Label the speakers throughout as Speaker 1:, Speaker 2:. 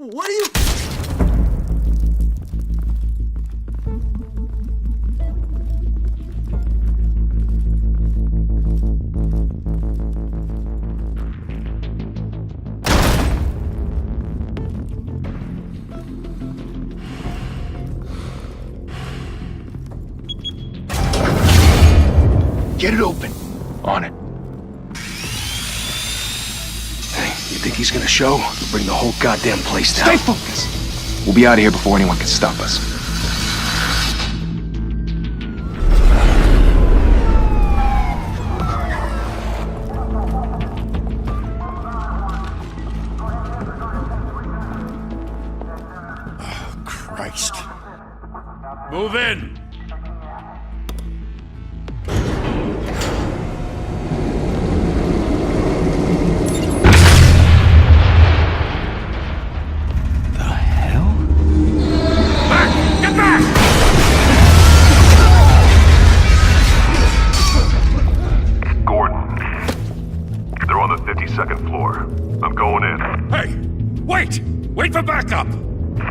Speaker 1: What are you...
Speaker 2: Get it open. On it. Hey, you think he's gonna show? We'll bring the whole goddamn place down.
Speaker 3: Stay focused!
Speaker 2: We'll be out of here before anyone can stop us.
Speaker 3: Oh, Christ.
Speaker 4: Move in!
Speaker 5: Second floor. I'm going in.
Speaker 4: Hey! Wait! Wait for backup!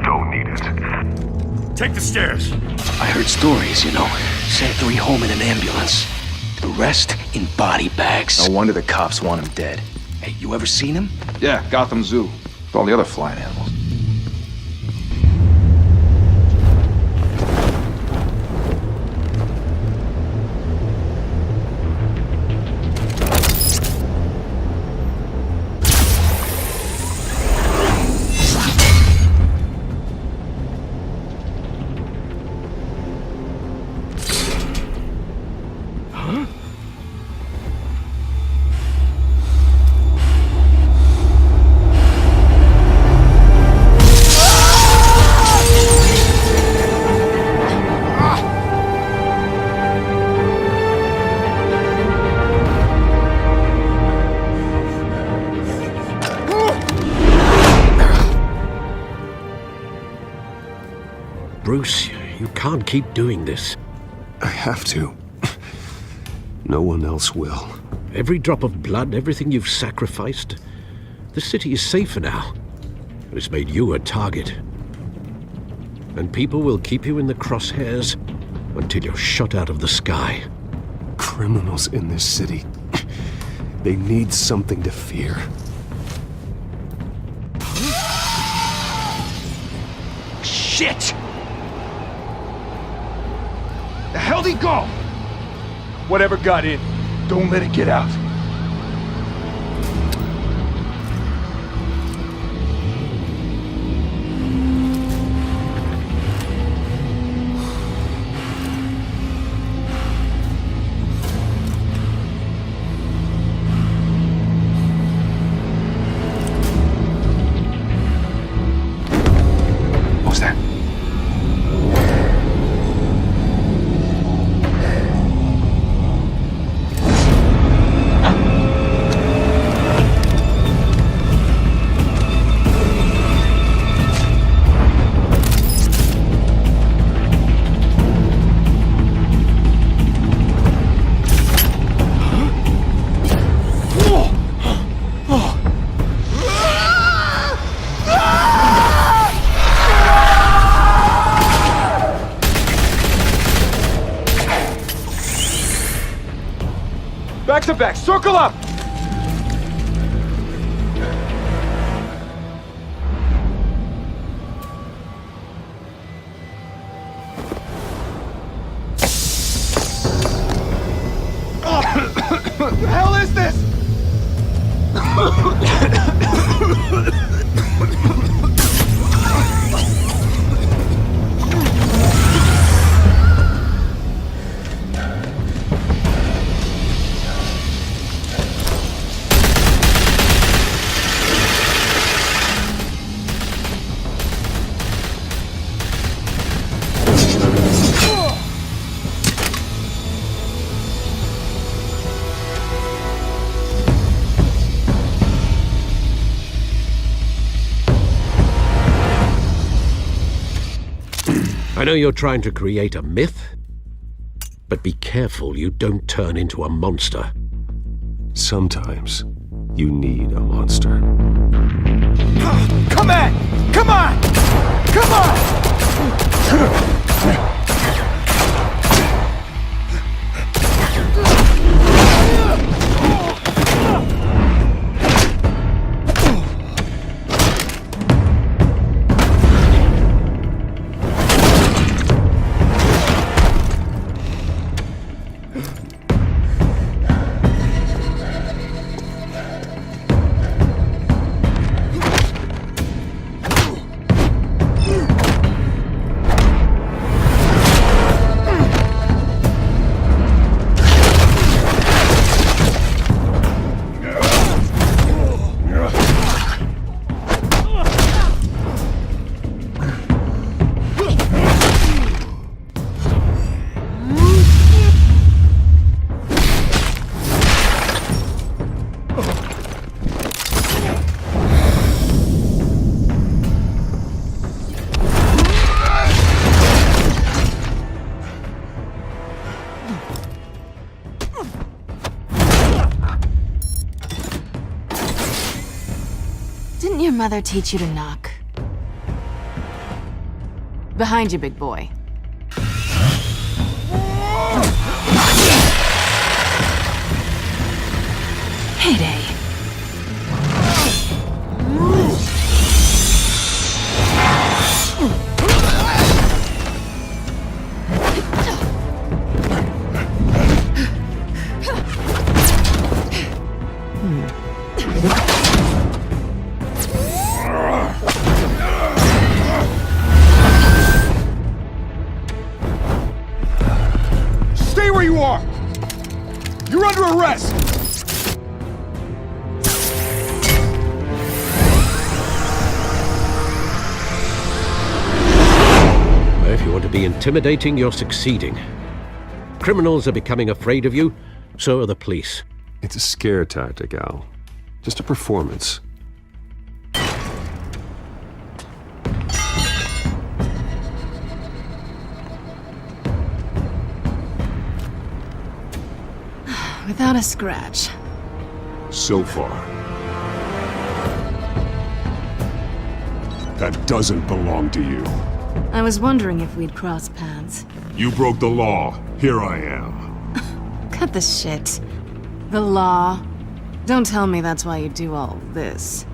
Speaker 5: Don't need it.
Speaker 4: Take the stairs.
Speaker 2: I heard stories, you know. Sent 3 home in an ambulance. The rest in body bags. No wonder the cops want him dead. Hey, you ever seen him?
Speaker 3: Yeah, Gotham Zoo. With all the other flying animals.
Speaker 6: Bruce, you can't keep doing this.
Speaker 7: I have to. No one else will.
Speaker 6: Every drop of blood, everything you've sacrificed. The city is safer now. It's made you a target. And people will keep you in the crosshairs until you're shot out of the sky.
Speaker 7: Criminals in this city. They need something to fear.
Speaker 2: Shit!
Speaker 3: The hell'd he go? Whatever got in, don't let it get out.
Speaker 2: What was that?
Speaker 3: Back to back, circle up! What the hell is this?
Speaker 6: I know you're trying to create a myth, but be careful you don't turn into a monster.
Speaker 7: Sometimes, You need a monster.
Speaker 3: Come on! Come on! Come on!
Speaker 1: Didn't your mother teach you to knock? Behind you, big boy. Heyday.
Speaker 3: Stay where you are! You're under arrest!
Speaker 6: If you want to be intimidating, you're succeeding. Criminals are becoming afraid of you, so are the police.
Speaker 7: It's a scare tactic, Al. Just a performance.
Speaker 1: Without a scratch.
Speaker 7: So far. That doesn't belong to you.
Speaker 1: I was wondering if we'd cross paths.
Speaker 7: You broke the law. Here I am.
Speaker 1: Cut the shit. The law. Don't tell me that's why you do all this.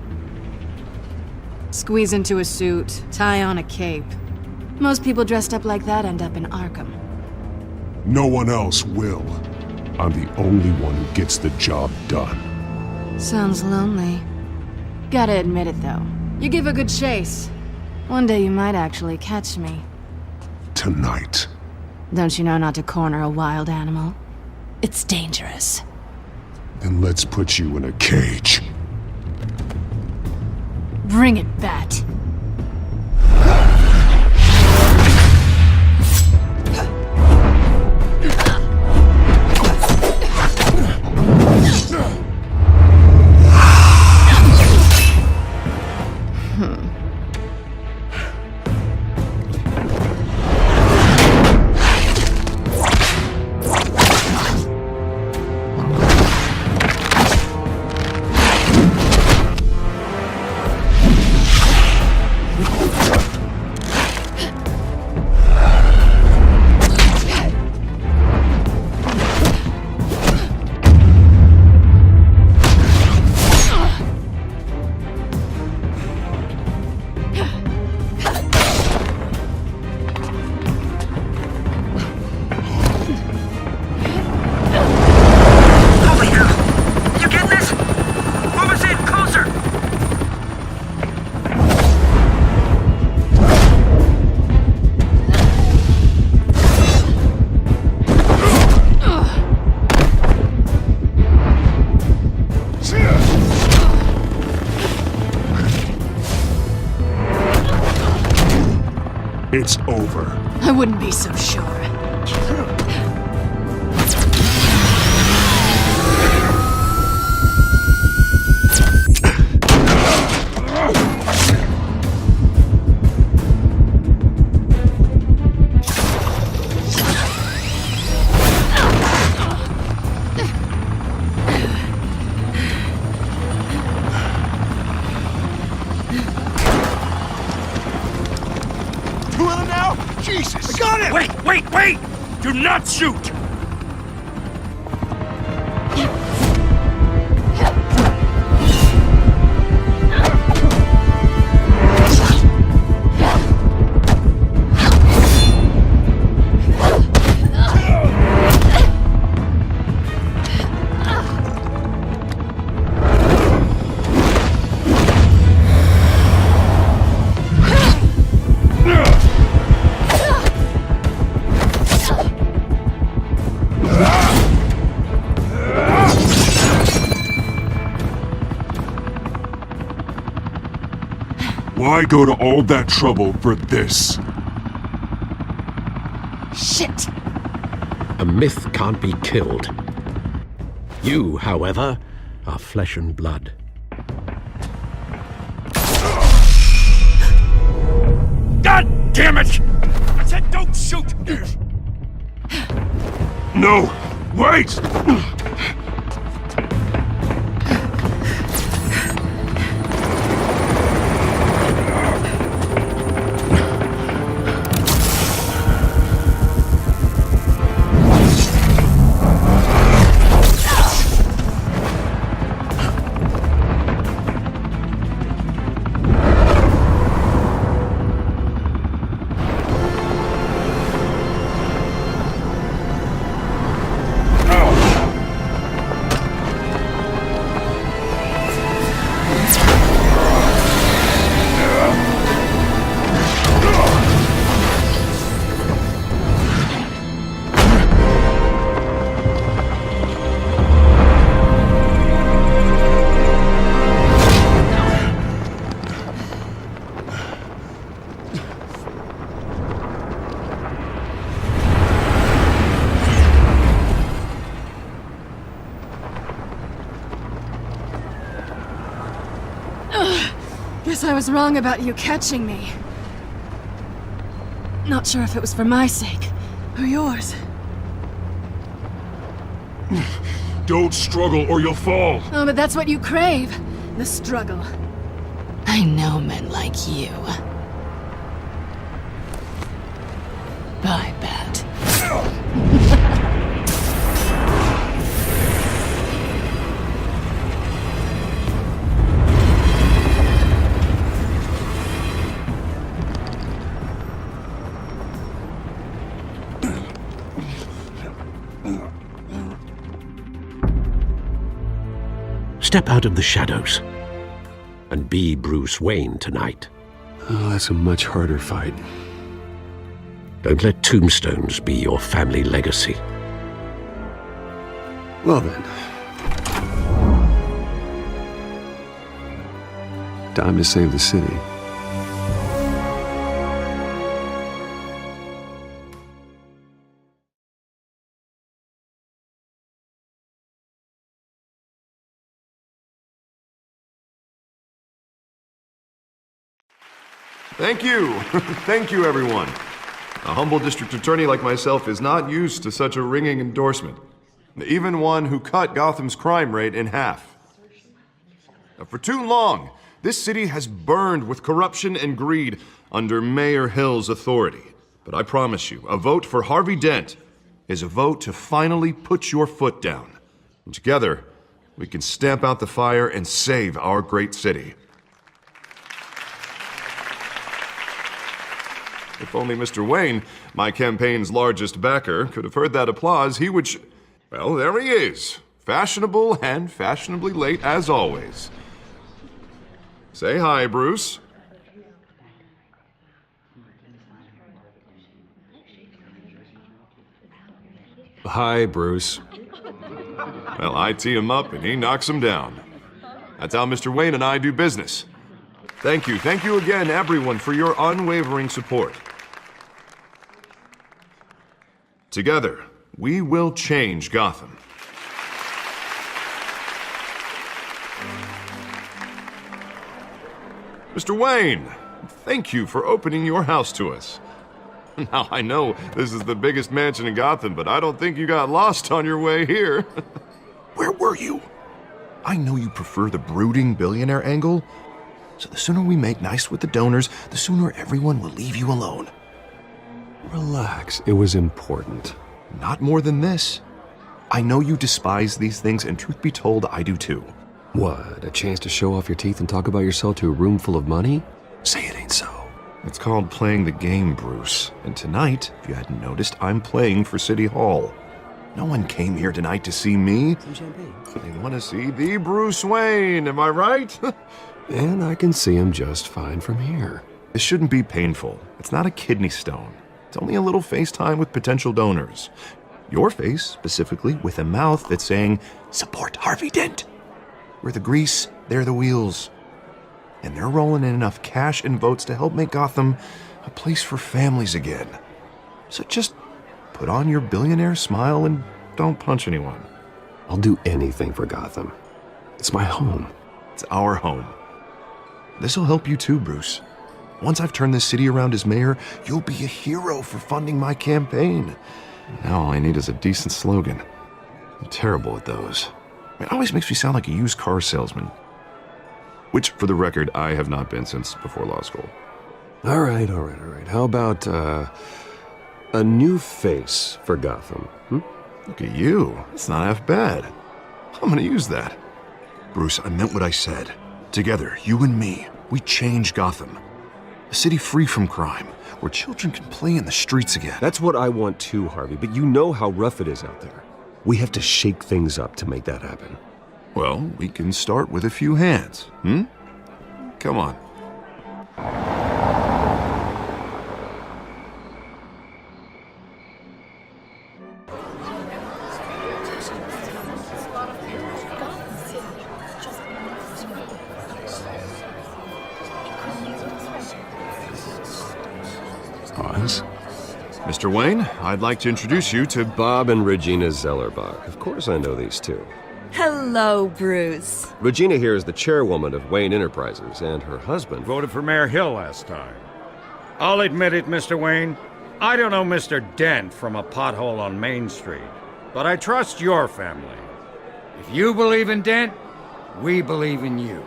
Speaker 1: Squeeze into a suit, tie on a cape. Most people dressed up like that end up in Arkham.
Speaker 7: No one else will. I'm the only one who gets the job done.
Speaker 1: Sounds lonely. Gotta admit it, though. You give a good chase. One day you might actually catch me.
Speaker 7: Tonight.
Speaker 1: Don't you know not to corner a wild animal? It's dangerous.
Speaker 7: Then let's put you in a cage.
Speaker 1: Bring it, Bat.
Speaker 7: It's over.
Speaker 1: I wouldn't be so sure.
Speaker 4: Wait! Do not shoot!
Speaker 7: Why go to all that trouble for this?
Speaker 1: Shit!
Speaker 6: A myth can't be killed. You, however, are flesh and blood.
Speaker 4: God damn it! I said don't shoot!
Speaker 7: No! Wait!
Speaker 1: Guess I was wrong about you catching me. Not sure if it was for my sake, or yours.
Speaker 7: Don't struggle or you'll fall!
Speaker 1: Oh, but that's what you crave. The struggle. I know men like you. Bye, Bat.
Speaker 6: Step out of the shadows and be Bruce Wayne tonight.
Speaker 7: Oh, that's a much harder fight.
Speaker 6: Don't let tombstones be your family legacy.
Speaker 7: Well then. Time to save the city.
Speaker 8: Thank you. Thank you, everyone. A humble district attorney like myself is not used to such a ringing endorsement. Even one who cut Gotham's crime rate in half. For too long, this city has burned with corruption and greed under Mayor Hill's authority. But I promise you, a vote for Harvey Dent is a vote to finally put your foot down. And together, we can stamp out the fire and save our great city. If only Mr. Wayne, my campaign's largest backer, could have heard that applause, he would well, there he is. Fashionable and fashionably late as always. Say hi, Bruce.
Speaker 7: Hi, Bruce.
Speaker 8: Well, I tee him up and he knocks him down. That's how Mr. Wayne and I do business. Thank you again, everyone, for your unwavering support. Together, we will change Gotham. Mr. Wayne, thank you for opening your house to us. Now, I know this is the biggest mansion in Gotham, but I don't think you got lost on your way here. Where were you? I know you prefer the brooding billionaire angle, so the sooner we make nice with the donors, the sooner everyone will leave you alone.
Speaker 9: Relax, it was important.
Speaker 8: Not more than this. I know you despise these things, and truth be told, I do too.
Speaker 9: What, a chance to show off your teeth and talk about yourself to a room full of money? Say it ain't so.
Speaker 8: It's called playing the game, Bruce. And tonight, if you hadn't noticed, I'm playing for City Hall. No one came here tonight to see me.
Speaker 9: Some champagne.
Speaker 8: They want to see the Bruce Wayne, am I right?
Speaker 9: And I can see him just fine from here.
Speaker 8: This shouldn't be painful. It's not a kidney stone. It's only a little FaceTime with potential donors. Your face, specifically, with a mouth that's saying, support Harvey Dent. We're the grease, they're the wheels. And they're rolling in enough cash and votes to help make Gotham a place for families again. So just put on your billionaire smile and don't punch anyone.
Speaker 9: I'll do anything for Gotham. It's my home.
Speaker 8: It's our home. This'll help you too, Bruce. Once I've turned this city around as mayor, you'll be a hero for funding my campaign. Now all I need is a decent slogan. I'm terrible at those. It always makes me sound like a used car salesman. Which, for the record, I have not been since before law school.
Speaker 9: All right. How about, a new face for Gotham,
Speaker 8: Look at you. It's not half bad. I'm gonna use that. Bruce, I meant what I said. Together, you and me, we change Gotham. A city free from crime, where children can play in the streets again.
Speaker 9: That's what I want too, Harvey, but you know how rough it is out there. We have to shake things up to make that happen.
Speaker 8: Well, we can start with a few hands, Come on.
Speaker 7: Hans?
Speaker 8: Mr. Wayne, I'd like to introduce you to
Speaker 9: Bob and Regina Zellerbach. Of course I know these two.
Speaker 10: Hello, Bruce.
Speaker 9: Regina here is the chairwoman of Wayne Enterprises, and her husband...
Speaker 4: Voted for Mayor Hill last time. I'll admit it, Mr. Wayne. I don't know Mr. Dent from a pothole on Main Street, but I trust your family. If you believe in Dent, we believe in you.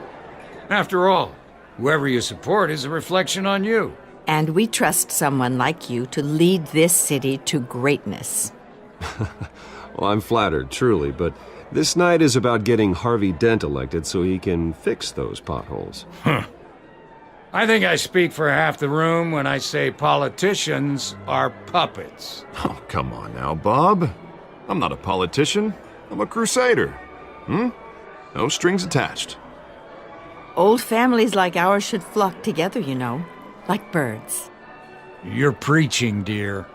Speaker 4: After all, whoever you support is a reflection on you.
Speaker 10: And we trust someone like you to lead this city to greatness.
Speaker 9: Well, I'm flattered, truly, but this night is about getting Harvey Dent elected so he can fix those potholes.
Speaker 4: I think I speak for half the room when I say politicians are puppets.
Speaker 8: Oh, come on now, Bob. I'm not a politician. I'm a crusader. No strings attached.
Speaker 10: Old families like ours should flock together, you know, like birds.
Speaker 4: You're preaching, dear.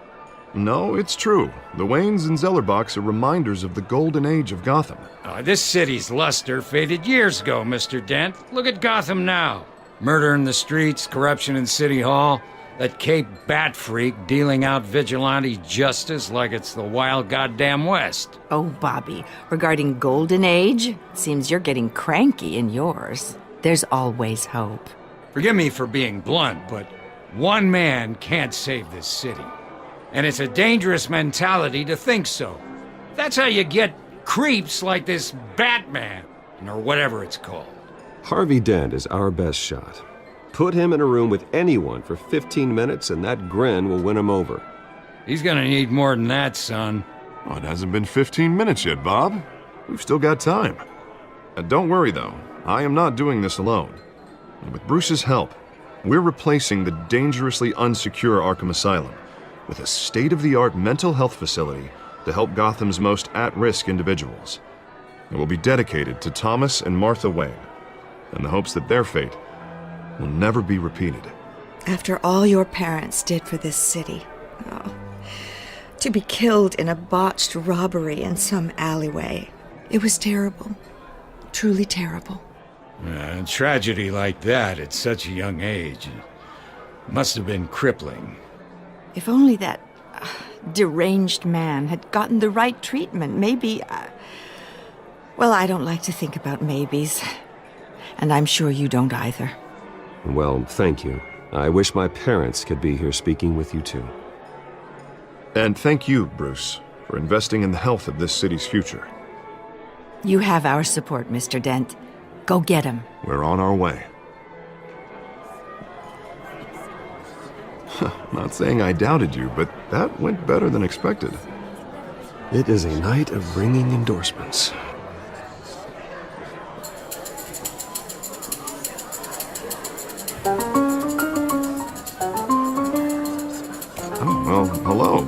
Speaker 8: No, it's true. The Waynes and Zellerbachs are reminders of the golden age of Gotham.
Speaker 4: This city's luster faded years ago, Mr. Dent. Look at Gotham now. Murder in the streets, corruption in City Hall, that Cape Bat freak dealing out vigilante justice like it's the wild goddamn West.
Speaker 10: Oh, Bobby, regarding Golden Age, it seems you're getting cranky in yours. There's always hope.
Speaker 4: Forgive me for being blunt, but one man can't save this city. And it's a dangerous mentality to think so. That's how you get creeps like this Batman, or whatever it's called.
Speaker 9: Harvey Dent is our best shot. Put him in a room with anyone for 15 minutes and that grin will win him over.
Speaker 4: He's gonna need more than that, son.
Speaker 8: Oh, it hasn't been 15 minutes yet, Bob. We've still got time. Don't worry, though. I am not doing this alone. And with Bruce's help, we're replacing the dangerously unsecure Arkham Asylum with a state-of-the-art mental health facility to help Gotham's most at-risk individuals. It will be dedicated to Thomas and Martha Wayne, in the hopes that their fate will never be repeated.
Speaker 11: After all your parents did for this city, to be killed in a botched robbery in some alleyway, it was terrible. Truly terrible.
Speaker 4: A tragedy like that at such a young age must have been crippling.
Speaker 10: If only that deranged man had gotten the right treatment, maybe... well, I don't like to think about maybes. And I'm sure you don't either.
Speaker 9: Well, thank you. I wish my parents could be here speaking with you too.
Speaker 8: And thank you, Bruce, for investing in the health of this city's future.
Speaker 10: You have our support, Mr. Dent. Go get him.
Speaker 8: We're on our way. Not saying I doubted you, but that went better than expected.
Speaker 9: It is a night of ringing endorsements.
Speaker 8: Oh, well, hello.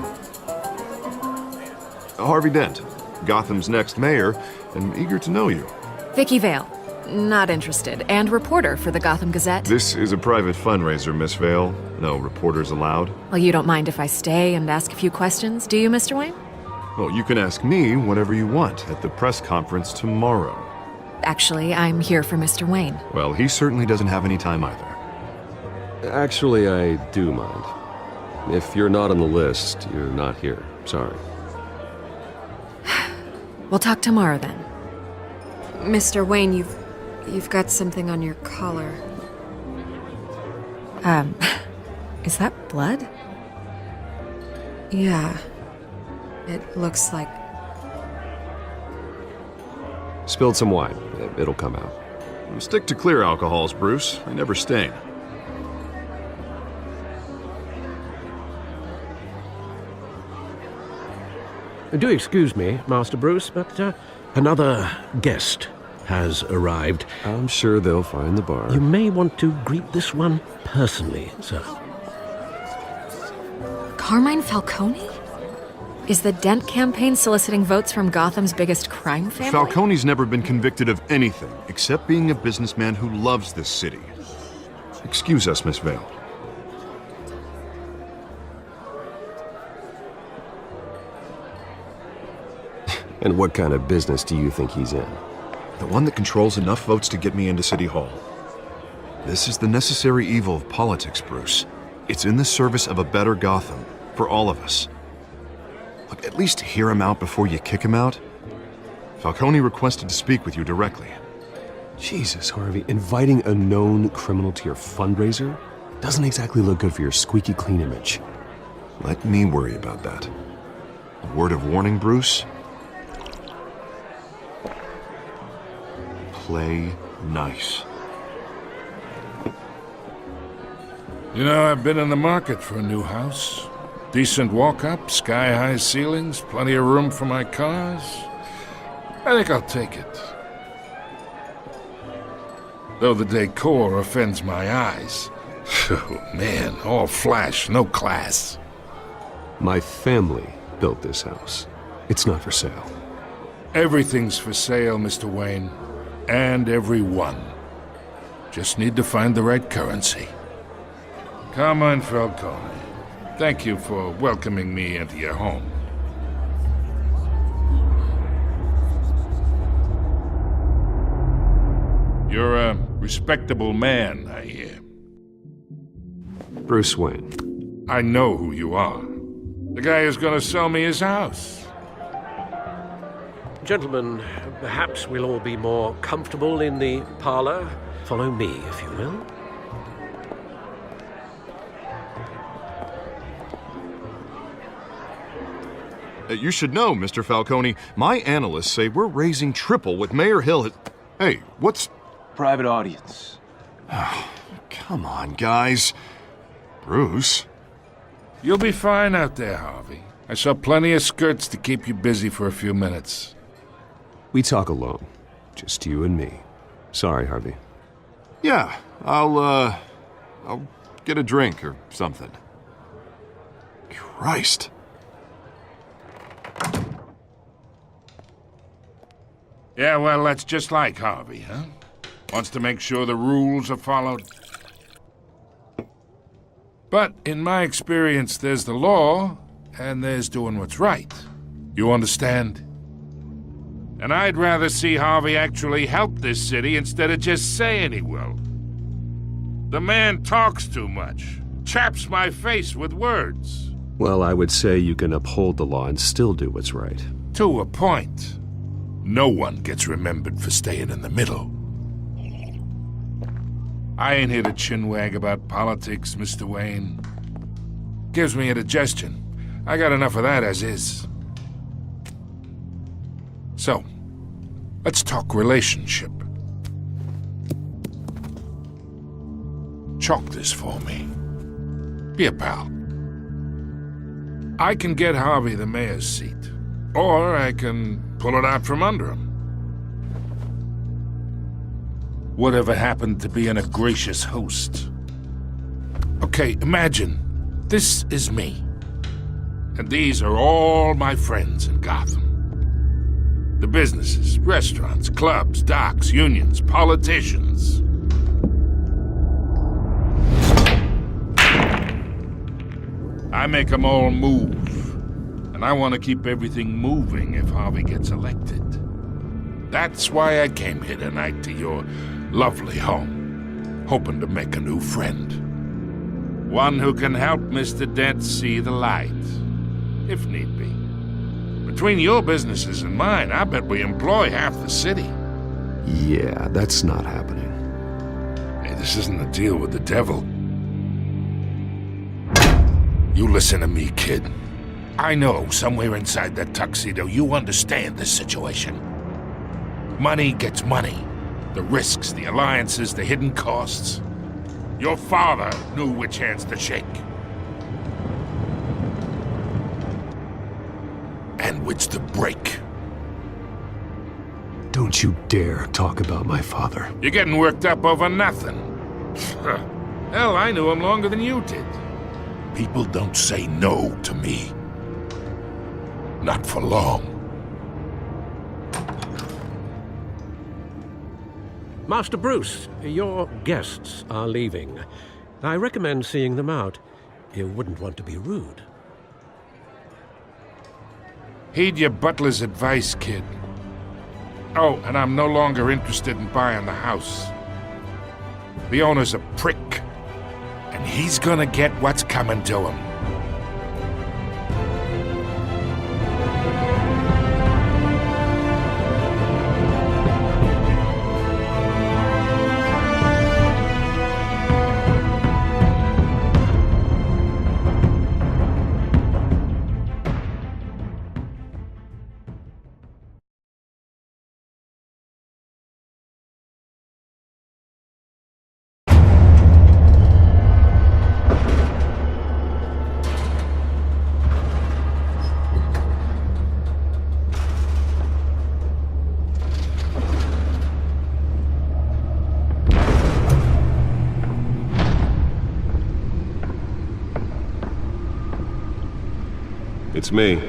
Speaker 8: Harvey Dent, Gotham's next mayor, and eager to know you.
Speaker 12: Vicky Vale. Not interested. And reporter for the Gotham Gazette.
Speaker 8: This is a private fundraiser, Miss Vale. No reporters allowed.
Speaker 12: Well, you don't mind if I stay and ask a few questions, do you, Mr. Wayne?
Speaker 8: Well, you can ask me whatever you want at the press conference tomorrow.
Speaker 12: Actually, I'm here for Mr. Wayne.
Speaker 8: Well, he certainly doesn't have any time either.
Speaker 9: Actually, I do mind. If you're not on the list, you're not here. Sorry.
Speaker 12: We'll talk tomorrow then. Mr. Wayne, you've got something on your collar. Is that blood? Yeah. It looks like...
Speaker 9: Spilled some wine. It'll come out.
Speaker 8: Stick to clear alcohols, Bruce. They never stain.
Speaker 6: Do excuse me, Master Bruce, but another guest has arrived.
Speaker 9: I'm sure they'll find the bar.
Speaker 6: You may want to greet this one personally, sir.
Speaker 12: Carmine Falcone? Is the Dent campaign soliciting votes from Gotham's biggest crime family?
Speaker 8: Falcone's never been convicted of anything except being a businessman who loves this city. Excuse us, Miss Vale.
Speaker 9: And what kind of business do you think he's in?
Speaker 8: The one that controls enough votes to get me into City Hall. This is the necessary evil of politics, Bruce. It's in the service of a better Gotham, for all of us. Look, at least hear him out before you kick him out. Falcone requested to speak with you directly.
Speaker 9: Jesus, Harvey, inviting a known criminal to your fundraiser doesn't exactly look good for your squeaky clean image.
Speaker 8: Let me worry about that. A word of warning, Bruce? Play nice.
Speaker 3: You know, I've been in the market for a new house. Decent walk-up, sky-high ceilings, plenty of room for my cars. I think I'll take it. Though the decor offends my eyes. Oh, man, all flash, no class.
Speaker 9: My family built this house. It's not for sale.
Speaker 3: Everything's for sale, Mr. Wayne. And everyone. Just need to find the right currency. Carmine Falcone, thank you for welcoming me into your home. You're a respectable man, I hear.
Speaker 9: Bruce Wayne.
Speaker 3: I know who you are. The guy who's gonna sell me his house.
Speaker 6: Gentlemen, perhaps we'll all be more comfortable in the parlor. Follow me, if you will.
Speaker 8: You should know, Mr. Falcone, my analysts say we're raising triple what Mayor Hill has... Hey, what's...
Speaker 2: Private audience.
Speaker 8: Come on, guys. Bruce?
Speaker 3: You'll be fine out there, Harvey. I saw plenty of skirts to keep you busy for a few minutes.
Speaker 9: We talk alone. Just you and me. Sorry, Harvey.
Speaker 8: Yeah, I'll get a drink or something. Christ.
Speaker 3: Yeah, well, that's just like Harvey, huh? Wants to make sure the rules are followed. But in my experience, there's the law, and there's doing what's right. You understand? And I'd rather see Harvey actually help this city instead of just saying he will. The man talks too much, chaps my face with words.
Speaker 9: Well, I would say you can uphold the law and still do what's right.
Speaker 3: To a point. No one gets remembered for staying in the middle. I ain't here to chinwag about politics, Mr. Wayne. Gives me indigestion. I got enough of that as is. So, let's talk relationship. Chalk this for me. Be a pal. I can get Harvey the mayor's seat, or I can pull it out from under him. Whatever happened to being a gracious host? Okay, imagine this is me, and these are all my friends in Gotham. The businesses, restaurants, clubs, docks, unions, politicians. I make them all move, and I want to keep everything moving if Harvey gets elected. That's why I came here tonight to your lovely home, hoping to make a new friend. One who can help Mr. Dent see the light, if need be. Between your businesses and mine, I bet we employ half the city.
Speaker 9: Yeah, that's not happening.
Speaker 3: Hey, this isn't a deal with the devil. You listen to me, kid. I know somewhere inside that tuxedo you understand this situation. Money gets money. The risks, the alliances, the hidden costs. Your father knew which hands to shake. And which to break.
Speaker 9: Don't you dare talk about my father.
Speaker 3: You're getting worked up over nothing. Hell, I knew him longer than you did. People don't say no to me. Not for long.
Speaker 6: Master Bruce, your guests are leaving. I recommend seeing them out. You wouldn't want to be rude.
Speaker 3: Heed your butler's advice, kid. Oh, and I'm no longer interested in buying the house. The owner's a prick, and he's gonna get what's coming to him.
Speaker 9: It's me.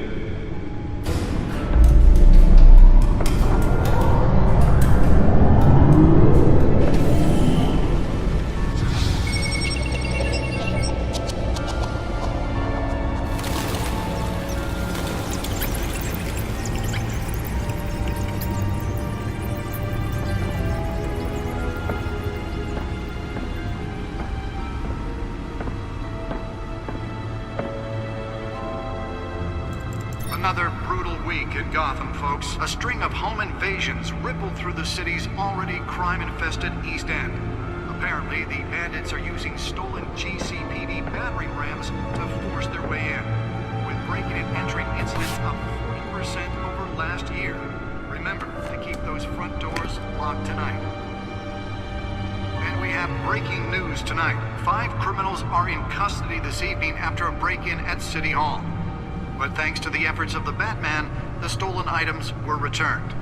Speaker 13: Another brutal week in Gotham, folks. A string of home invasions rippled through the city's already crime-infested East End. Apparently, the bandits are using stolen GCPD battering rams to force their way in, with breaking and entering incidents up 40% over last year. Remember to keep those front doors locked tonight. And we have breaking news tonight. 5 criminals are in custody this evening after a break-in at City Hall. But thanks to the efforts of the Batman, the stolen items were returned.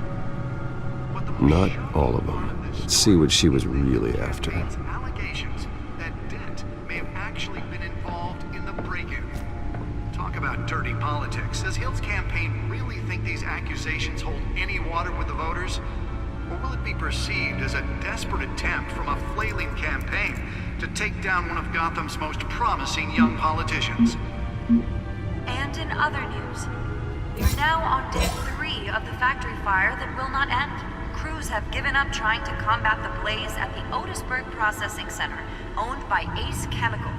Speaker 9: Not all of them. Let's see what she was really after.
Speaker 13: Allegations that Dent may have actually been involved in the break-in. Talk about dirty politics. Does Hill's campaign really think these accusations hold any water with the voters? Or will it be perceived as a desperate attempt from a flailing campaign to take down one of Gotham's most promising young politicians?
Speaker 14: And in other news, we are now on day 3 of the factory fire that will not end. Crews have given up trying to combat the blaze at the Otisburg Processing Center, owned by Ace Chemical.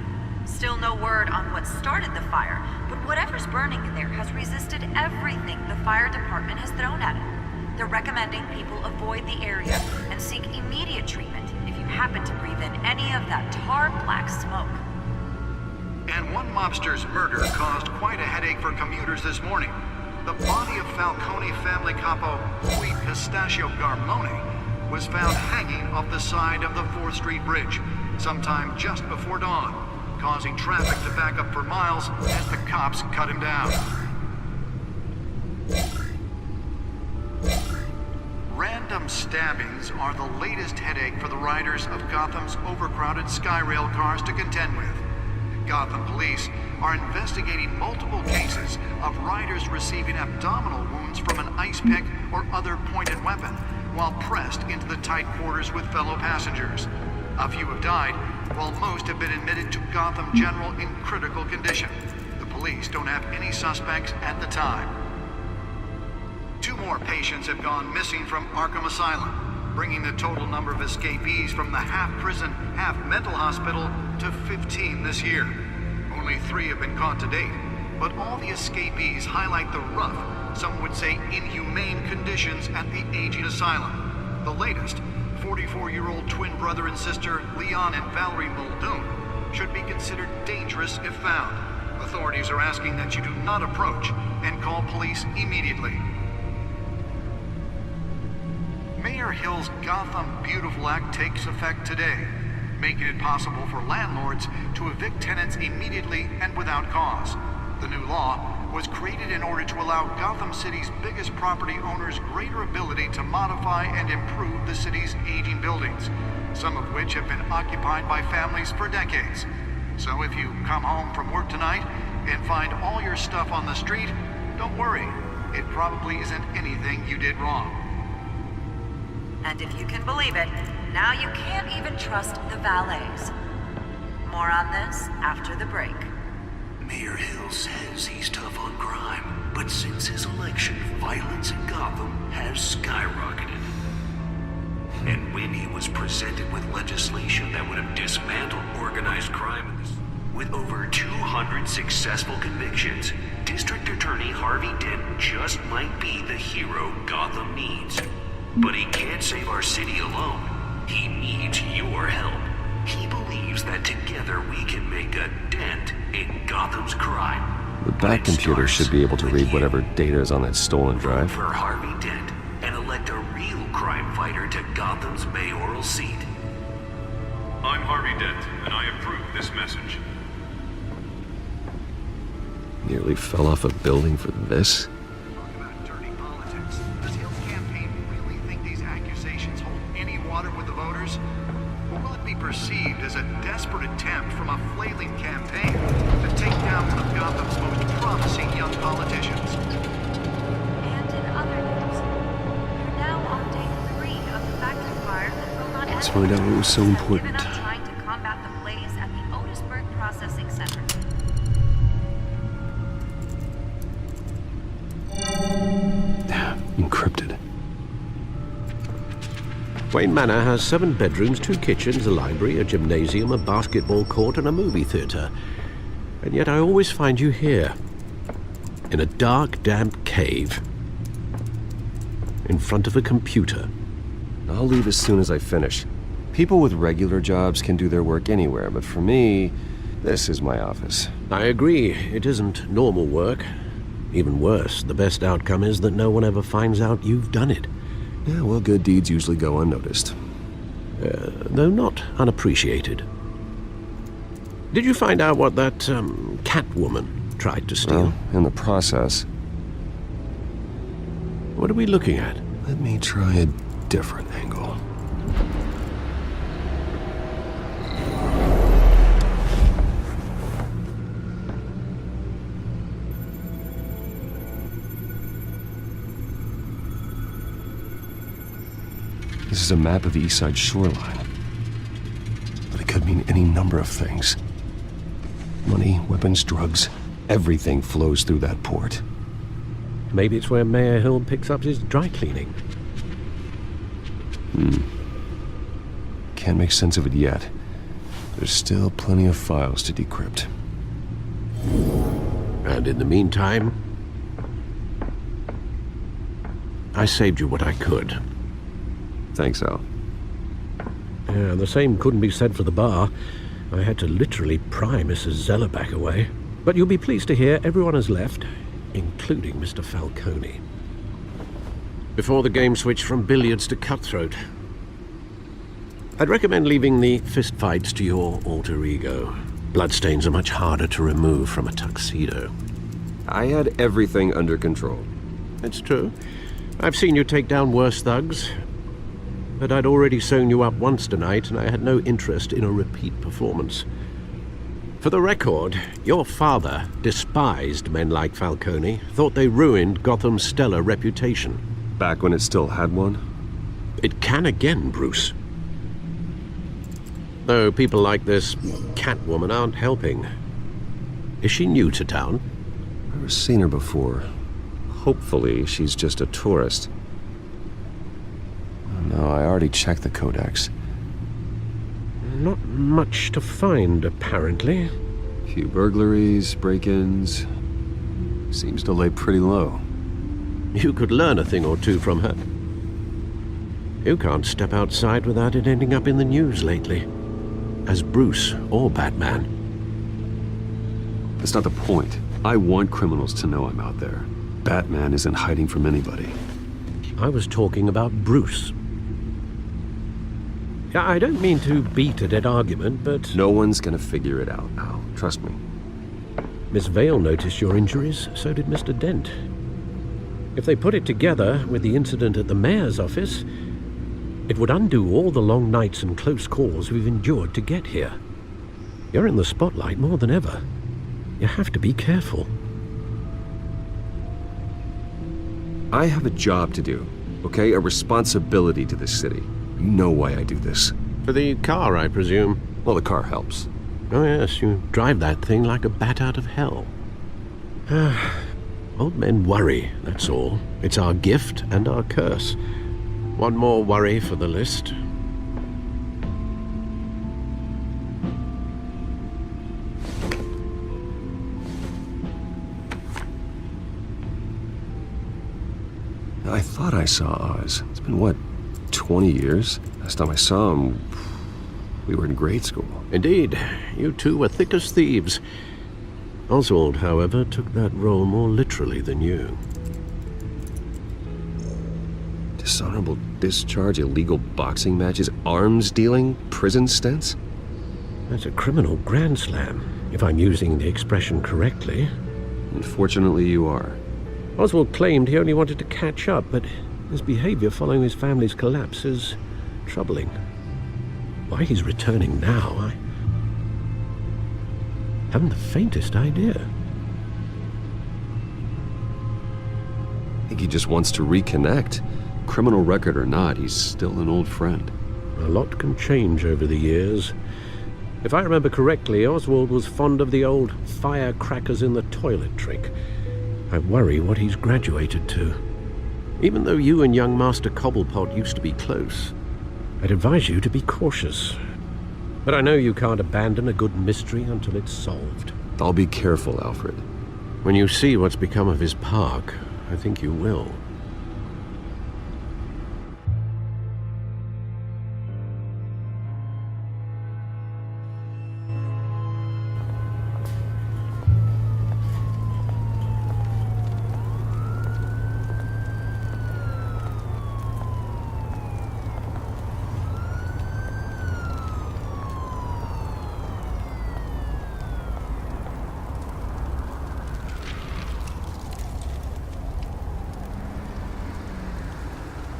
Speaker 14: Still no word on what started the fire, but whatever's burning in there has resisted everything the fire department has thrown at it. They're recommending people avoid the area and seek immediate treatment if you happen to breathe in any of that tar black smoke.
Speaker 13: And one mobster's murder caused quite a headache for commuters this morning. The body of Falcone family capo Louis Pistachio Garmone was found hanging off the side of the 4th Street Bridge sometime just before dawn. causing traffic to back up for miles as the cops cut him down. Random stabbings are the latest headache for the riders of Gotham's overcrowded Skyrail cars to contend with. Gotham police are investigating multiple cases of riders receiving abdominal wounds from an ice pick or other pointed weapon while pressed into the tight quarters with fellow passengers. A few have died, while most have been admitted to Gotham General in critical condition. The police don't have any suspects at the time. 2 more patients have gone missing from Arkham Asylum, bringing the total number of escapees from the half-prison, half-mental hospital to 15 this year. Only 3 have been caught to date, but all the escapees highlight the rough, some would say inhumane conditions at the aging asylum. The latest, 44-year-old twin brother and sister Leon and Valerie Muldoon, should be considered dangerous if found. Authorities are asking that you do not approach and call police immediately. Mayor Hill's Gotham Beautiful Act takes effect today, making it possible for landlords to evict tenants immediately and without cause. The new law was created in order to allow Gotham City's biggest property owners greater ability to modify and improve the city's aging buildings, some of which have been occupied by families for decades. So if you come home from work tonight and find all your stuff on the street, don't worry. It probably isn't anything you did wrong.
Speaker 14: And if you can believe it, now you can't even trust the valets. More on this after the break.
Speaker 15: Mayor Hill says he's tough on crime, but since his election, violence in Gotham has skyrocketed. And when he was presented with legislation that would have dismantled organized crime with over 200 successful convictions, District Attorney Harvey Dent just might be the hero Gotham needs. But he can't save our city alone. He needs your help. He believes that together we can make a dent in Gotham's crime.
Speaker 9: The back computer should be able to read whatever data is on that stolen drive.
Speaker 15: For Harvey Dent and elect a real crime fighter to Gotham's mayoral seat.
Speaker 16: I'm Harvey Dent, and I approve this message.
Speaker 9: Nearly fell off a building for this?
Speaker 13: Perceived as a desperate attempt from a flailing campaign to take down one of Gotham's most promising young politicians.
Speaker 14: And in other news, we're now on day 3 of the factory fire that will not end.
Speaker 9: Let's find out what was so important.
Speaker 14: Given up trying to combat the blaze at the Otisburg Processing Center.
Speaker 9: Encrypted.
Speaker 6: Wayne Manor has 7 bedrooms, 2 kitchens, a library, a gymnasium, a basketball court, and a movie theater. And yet I always find you here, in a dark, damp cave, in front of a computer.
Speaker 9: I'll leave as soon as I finish. People with regular jobs can do their work anywhere, but for me, this is my office.
Speaker 6: I agree. It isn't normal work. Even worse, the best outcome is that no one ever finds out you've done it.
Speaker 9: Yeah, well, good deeds usually go unnoticed.
Speaker 6: Though not unappreciated. Did you find out what that, Catwoman tried to steal?
Speaker 9: Well, in the process.
Speaker 6: What are we looking at?
Speaker 9: Let me try a different angle. This is a map of the East Side shoreline. But it could mean any number of things. Money, weapons, drugs, everything flows through that port.
Speaker 6: Maybe it's where Mayor Hill picks up his dry cleaning.
Speaker 9: Can't make sense of it yet. There's still plenty of files to decrypt.
Speaker 6: And in the meantime, I saved you what I could.
Speaker 9: Thanks, Al.
Speaker 6: Yeah, the same couldn't be said for the bar. I had to literally pry Mrs. Zellerback away. But you'll be pleased to hear everyone has left, including Mr. Falcone. Before the game switched from billiards to cutthroat. I'd recommend leaving the fistfights to your alter ego. Bloodstains are much harder to remove from a tuxedo.
Speaker 9: I had everything under control.
Speaker 6: It's true. I've seen you take down worse thugs. But I'd already sewn you up once tonight, and I had no interest in a repeat performance. For the record, your father despised men like Falcone, thought they ruined Gotham's stellar reputation.
Speaker 9: Back when it still had one?
Speaker 6: It can again, Bruce. Though people like this Catwoman aren't helping. Is she new to town?
Speaker 9: I've never seen her before. Hopefully, she's just a tourist. Oh, no, I already checked the codex.
Speaker 6: Not much to find, apparently.
Speaker 9: Few burglaries, break-ins. Seems to lay pretty low.
Speaker 6: You could learn a thing or two from her. You can't step outside without it ending up in the news lately. As Bruce or Batman.
Speaker 9: That's not the point. I want criminals to know I'm out there. Batman isn't hiding from anybody.
Speaker 6: I was talking about Bruce. I don't mean to beat a dead argument, but...
Speaker 9: No one's gonna figure it out now. Trust me.
Speaker 6: Miss Vale noticed your injuries, so did Mr. Dent. If they put it together with the incident at the mayor's office, it would undo all the long nights and close calls we've endured to get here. You're in the spotlight more than ever. You have to be careful.
Speaker 9: I have a job to do, okay? A responsibility to this city. You know why I do this.
Speaker 6: For the car, I presume?
Speaker 9: Well, the car helps.
Speaker 6: Oh yes, you drive that thing like a bat out of hell. Old men worry, that's all. It's our gift and our curse. One more worry for the list.
Speaker 9: I thought I saw Oz. It's been, what, 20 years? Last time I saw him, we were in grade school.
Speaker 6: Indeed. You two were thick as thieves. Oswald, however, took that role more literally than you.
Speaker 9: Dishonorable discharge, illegal boxing matches, arms dealing, prison stints?
Speaker 6: That's a criminal grand slam, if I'm using the expression correctly.
Speaker 9: Unfortunately, you are.
Speaker 6: Oswald claimed he only wanted to catch up, but his behavior following his family's collapse is troubling. Why he's returning now, I haven't the faintest idea.
Speaker 9: I think he just wants to reconnect. Criminal record or not, he's still an old friend.
Speaker 6: A lot can change over the years. If I remember correctly, Oswald was fond of the old firecrackers in the toilet trick. I worry what he's graduated to. Even though you and young Master Cobblepot used to be close, I'd advise you to be cautious. But I know you can't abandon a good mystery until it's solved.
Speaker 9: I'll be careful, Alfred.
Speaker 6: When you see what's become of his park, I think you will.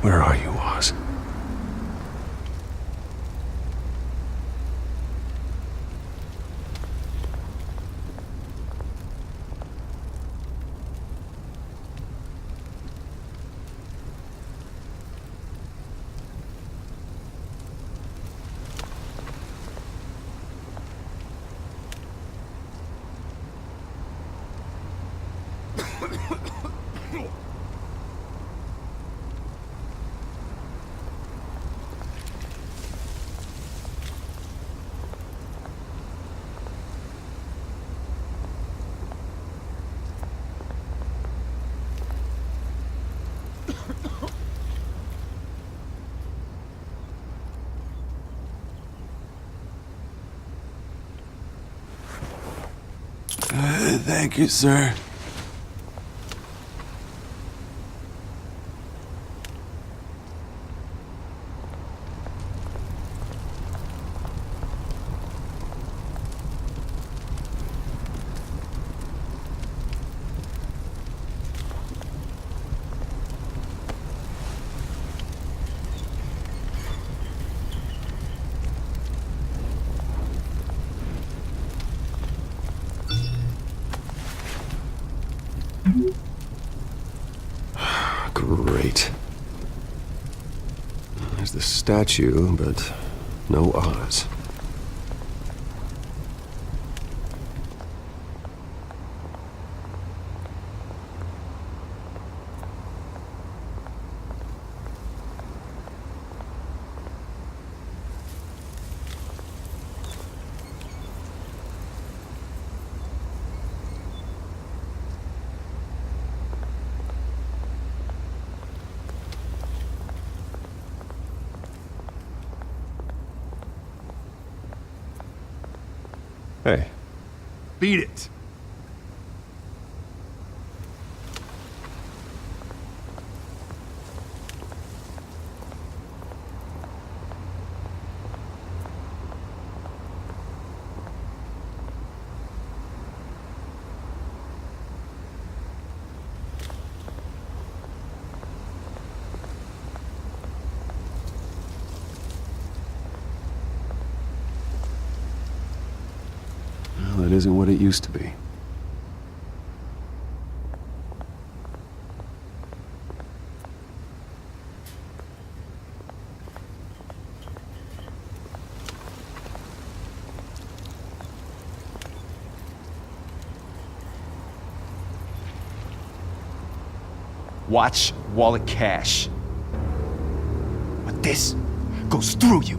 Speaker 9: Where are you, Oz?
Speaker 17: Thank you, sir.
Speaker 9: Great. There's the statue, but no Oz. Hey.
Speaker 18: Beat it.
Speaker 9: It isn't what it used to be.
Speaker 2: Watch wallet cash. But this goes through you.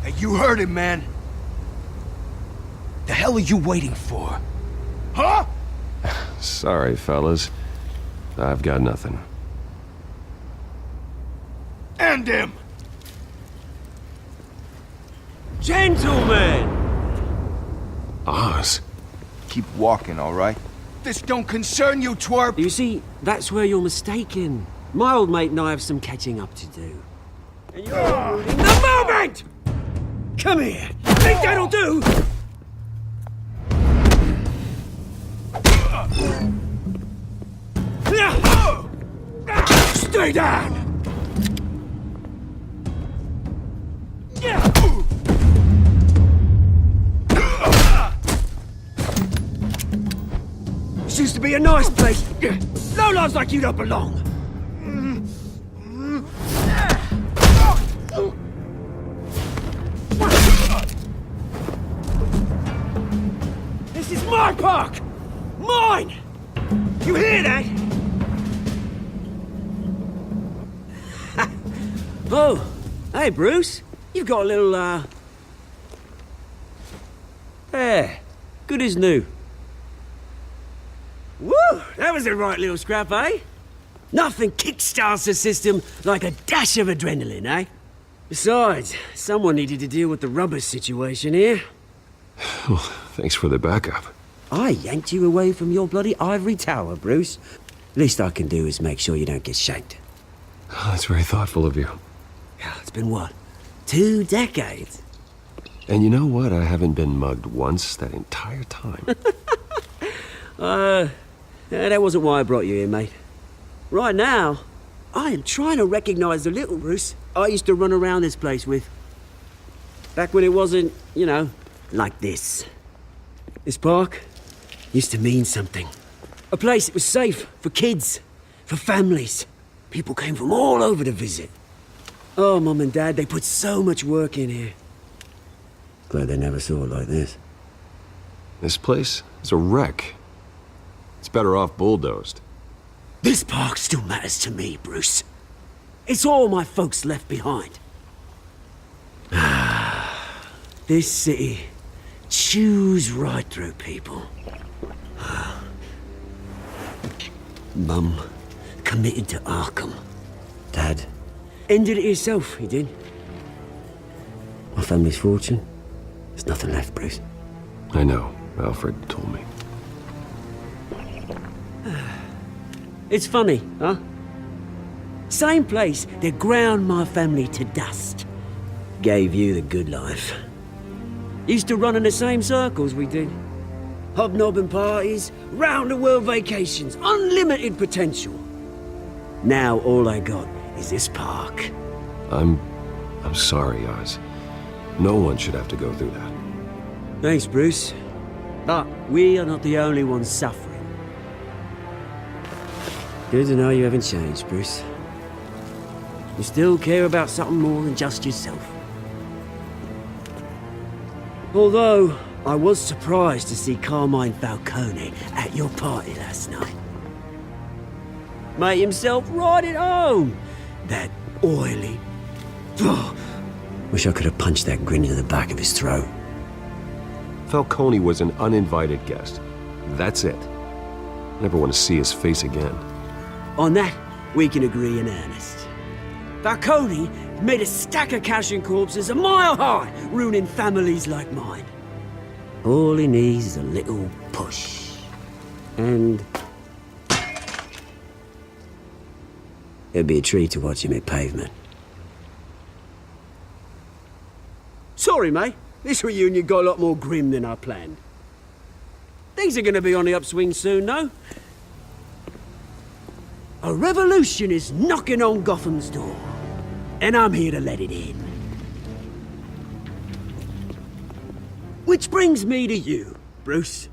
Speaker 2: Hey, you heard him, man. The hell are you waiting for? Huh?
Speaker 9: Sorry, fellas. I've got nothing.
Speaker 2: End him!
Speaker 18: Gentlemen!
Speaker 9: Oz.
Speaker 2: Keep walking, all right? This don't concern you, twerp!
Speaker 19: You see, that's where you're mistaken. My old mate and I have some catching up to do. And you're ruining the moment! Come here! Think that'll do? Stay down! This used to be a nice place. Lowlifes like you don't belong. This is my park! Mine! You hear that? Oh, hey Bruce. You've got a little, There. Good as new. Woo! That was a right little scrap, eh? Nothing kickstarts the system like a dash of adrenaline, eh? Besides, someone needed to deal with the rubber situation here.
Speaker 9: Well, thanks for the backup.
Speaker 19: I yanked you away from your bloody ivory tower, Bruce. Least I can do is make sure you don't get shanked.
Speaker 9: Oh, that's very thoughtful of you.
Speaker 19: It's been what? 2 decades?
Speaker 9: And you know what? I haven't been mugged once that entire time.
Speaker 19: That wasn't why I brought you here, mate. Right now, I am trying to recognize the little Bruce I used to run around this place with. Back when it wasn't, you know, like this. This park used to mean something. A place that was safe for kids, for families. People came from all over to visit. Oh, Mum and Dad, they put so much work in here. Glad they never saw it like this.
Speaker 9: This place is a wreck. It's better off bulldozed.
Speaker 19: This park still matters to me, Bruce. It's all my folks left behind. This city chews right through people. Mum committed to Arkham. Dad ended it himself, he did. My family's fortune, there's nothing left, Bruce.
Speaker 9: I know. Alfred told me.
Speaker 19: It's funny, huh? Same place that ground my family to dust. Gave you the good life. Used to run in the same circles we did. Hobnobbing parties, round-the-world vacations, unlimited potential. Now all I got is this park.
Speaker 9: I'm sorry, Oz. No one should have to go through that.
Speaker 19: Thanks, Bruce. But we are not the only ones suffering. Good to know you haven't changed, Bruce. You still care about something more than just yourself. Although, I was surprised to see Carmine Falcone at your party last night. Made himself right at home. That oily... Oh, wish I could have punched that grin into the back of his throat.
Speaker 9: Falcone was an uninvited guest. That's it. Never want to see his face again.
Speaker 19: On that, we can agree in earnest. Falcone made a stack of cash and corpses a mile high, ruining families like mine. All he needs is a little push. And... it'd be a treat to watch him hit pavement. Sorry, mate. This reunion got a lot more grim than I planned. Things are gonna be on the upswing soon, though. A revolution is knocking on Gotham's door. And I'm here to let it in. Which brings me to you, Bruce.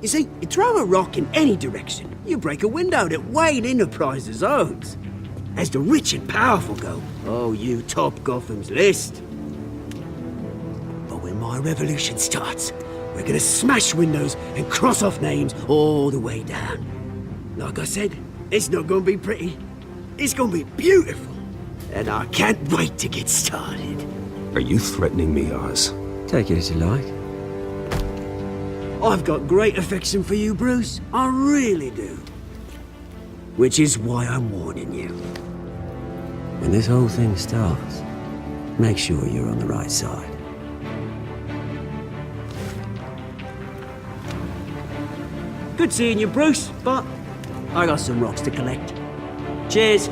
Speaker 19: You see, you throw a rock in any direction, you break a window that Wayne Enterprises owns. As the rich and powerful go, oh, you top Gotham's list. But when my revolution starts, we're gonna smash windows and cross off names all the way down. Like I said, it's not gonna be pretty. It's gonna be beautiful. And I can't wait to get started.
Speaker 9: Are you threatening me, Oz?
Speaker 19: Take it as you like. I've got great affection for you, Bruce. I really do. Which is why I'm warning you. When this whole thing starts, make sure you're on the right side. Good seeing you, Bruce, but I got some rocks to collect. Cheers.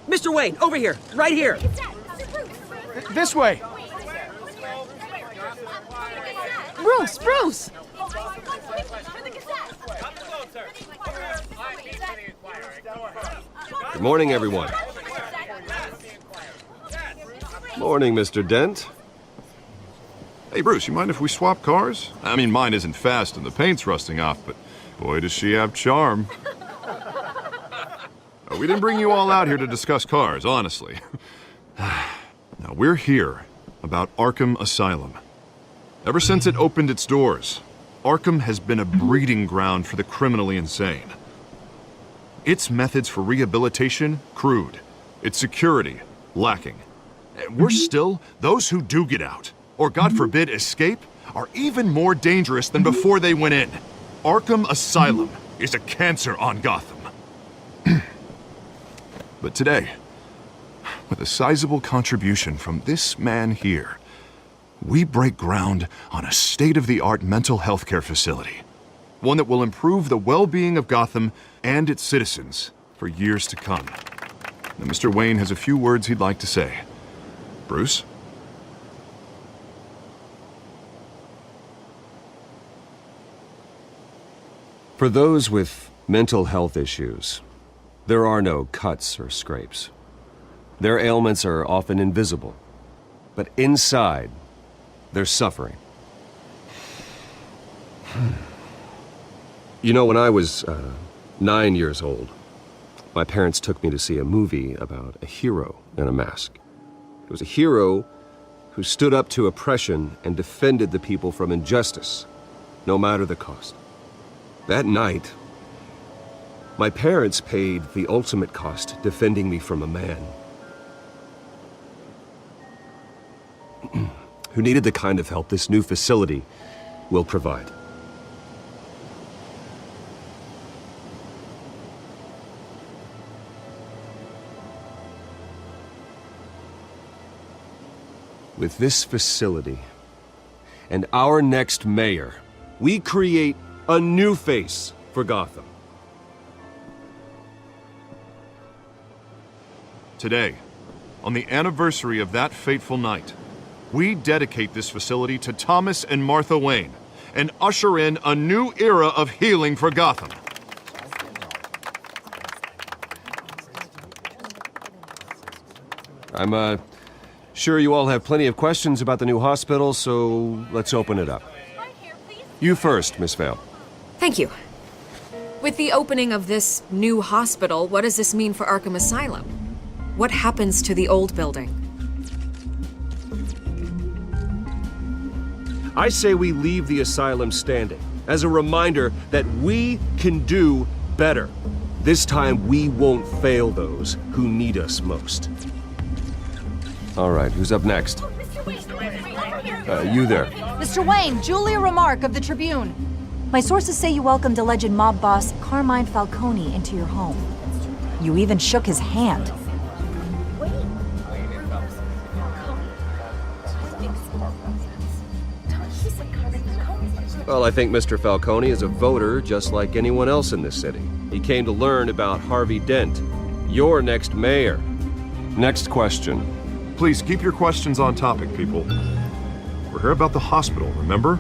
Speaker 19: Mr. Wayne, over here, right here.
Speaker 18: This way.
Speaker 1: Bruce!
Speaker 9: Good morning, everyone. Morning, Mr. Dent.
Speaker 8: Hey, Bruce, you mind if we swap cars? I mean, mine isn't fast and the paint's rusting off, but boy, does she have charm. We didn't bring you all out here to discuss cars, honestly. Now, we're here about Arkham Asylum. Ever since it opened its doors, Arkham has been a breeding ground for the criminally insane. Its methods for rehabilitation, crude. Its security, lacking. Worse still, those who do get out, or God forbid escape, are even more dangerous than before they went in. Arkham Asylum is a cancer on Gotham. But today, with a sizable contribution from this man here, we break ground on a state-of-the-art mental health care facility. One that will improve the well-being of Gotham and its citizens for years to come. Now, Mr. Wayne has a few words he'd like to say. Bruce?
Speaker 9: For those with mental health issues, there are no cuts or scrapes. Their ailments are often invisible, but inside, they're suffering. You know, when I was 9 years old, my parents took me to see a movie about a hero in a mask. It was a hero who stood up to oppression and defended the people from injustice, no matter the cost. That night, my parents paid the ultimate cost defending me from a man who needed the kind of help this new facility will provide. With this facility and our next mayor, we create a new face for Gotham.
Speaker 8: Today, on the anniversary of that fateful night, we dedicate this facility to Thomas and Martha Wayne and usher in a new era of healing for Gotham.
Speaker 9: I'm sure you all have plenty of questions about the new hospital, so let's open it up. You first, Miss Vale.
Speaker 12: Thank you. With the opening of this new hospital, what does this mean for Arkham Asylum? What happens to the old building?
Speaker 9: I say we leave the asylum standing as a reminder that we can do better. This time we won't fail those who need us most. All right, who's up next? You there.
Speaker 20: Mr. Wayne, Julia Remark of the Tribune. My sources say you welcomed alleged mob boss Carmine Falcone into your home. You even shook his hand.
Speaker 9: Well, I think Mr. Falcone is a voter just like anyone else in this city. He came to learn about Harvey Dent, your next mayor. Next question.
Speaker 8: Please keep your questions on topic, people. We're here about the hospital, remember?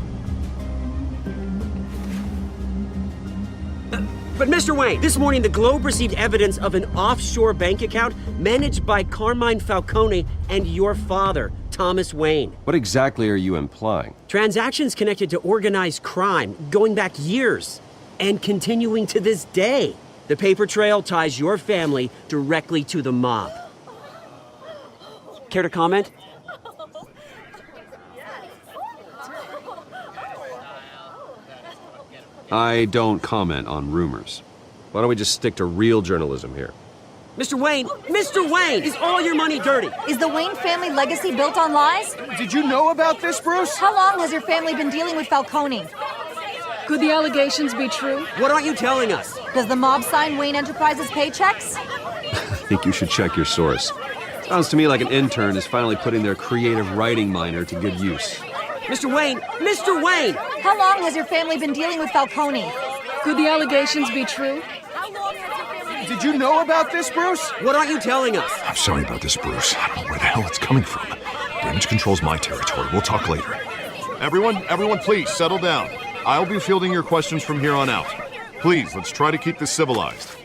Speaker 19: But Mr. Wayne, this morning the Globe received evidence of an offshore bank account managed by Carmine Falcone and your father, Thomas Wayne.
Speaker 9: What exactly are you implying?
Speaker 19: Transactions connected to organized crime going back years and continuing to this day. The paper trail ties your family directly to the mob. Care to comment?
Speaker 9: I don't comment on rumors. Why don't we just stick to real journalism here?
Speaker 19: Mr. Wayne, is all your money dirty?
Speaker 20: Is the Wayne family legacy built on lies?
Speaker 18: Did you know about this, Bruce?
Speaker 20: How long has your family been dealing with Falcone?
Speaker 1: Could the allegations be true?
Speaker 19: What aren't you telling us?
Speaker 20: Does the mob sign Wayne Enterprises paychecks?
Speaker 9: I think you should check your source. Sounds to me like an intern is finally putting their creative writing minor to good use.
Speaker 19: Mr. Wayne!
Speaker 20: How long has your family been dealing with Falcone?
Speaker 1: Could the allegations be true?
Speaker 18: Did you know about this, Bruce?
Speaker 19: What aren't you telling us?
Speaker 7: I'm sorry about this, Bruce. I don't know where the hell it's coming from. Damage control's my territory. We'll talk later.
Speaker 8: Everyone, please settle down. I'll be fielding your questions from here on out. Please, let's try to keep this civilized.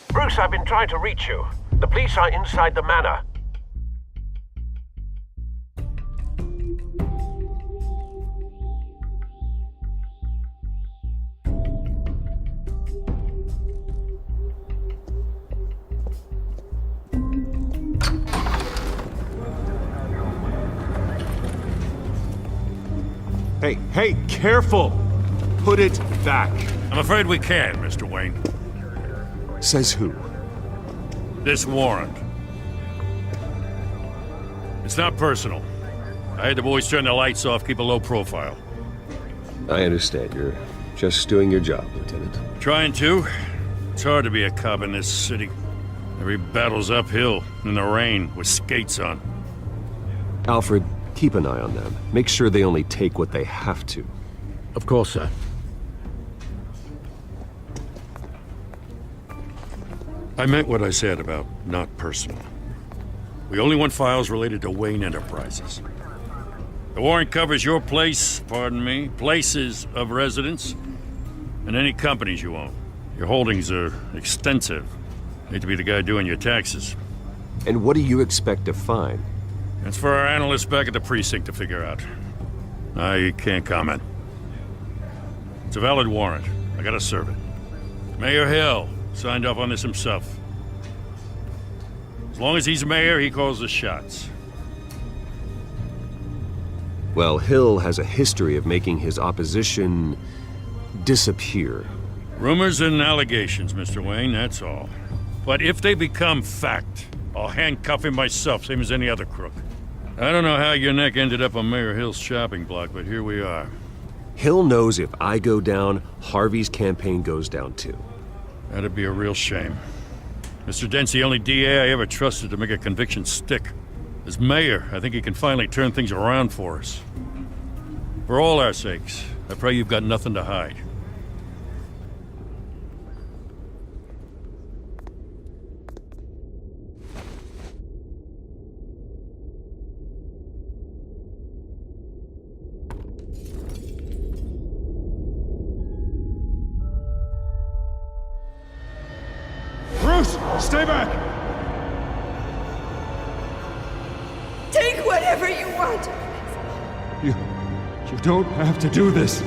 Speaker 21: Bruce, I've been trying to reach you. The police are inside the manor.
Speaker 3: Hey, careful! Put it back.
Speaker 4: I'm afraid we can't, Mr. Wayne.
Speaker 7: Says who?
Speaker 4: This warrant. It's not personal. I had the boys turn the lights off, keep a low profile.
Speaker 9: I understand. You're just doing your job, Lieutenant.
Speaker 4: Trying to. It's hard to be a cop in this city. Every battle's uphill, in the rain, with skates on.
Speaker 9: Alfred, keep an eye on them. Make sure they only take what they have to.
Speaker 6: Of course, sir.
Speaker 4: I meant what I said about not personal. We only want files related to Wayne Enterprises. The warrant covers your place, places of residence, and any companies you own. Your holdings are extensive. Hate to be the guy doing your taxes.
Speaker 9: And what do you expect to find?
Speaker 4: That's for our analysts back at the precinct to figure out. I can't comment. It's a valid warrant. I gotta serve it. Mayor Hill signed off on this himself. As long as he's mayor, he calls the shots.
Speaker 9: Well, Hill has a history of making his opposition disappear.
Speaker 4: Rumors and allegations, Mr. Wayne, that's all. But if they become fact, I'll handcuff him myself, same as any other crook. I don't know how your neck ended up on Mayor Hill's shopping block, but here we are.
Speaker 9: Hill knows if I go down, Harvey's campaign goes down too.
Speaker 4: That'd be a real shame. Mr. Dent's the only DA I ever trusted to make a conviction stick. As mayor, I think he can finally turn things around for us. For all our sakes, I pray you've got nothing to hide.
Speaker 18: Bruce, stay back!
Speaker 11: Take whatever you want.
Speaker 18: You don't have to do this.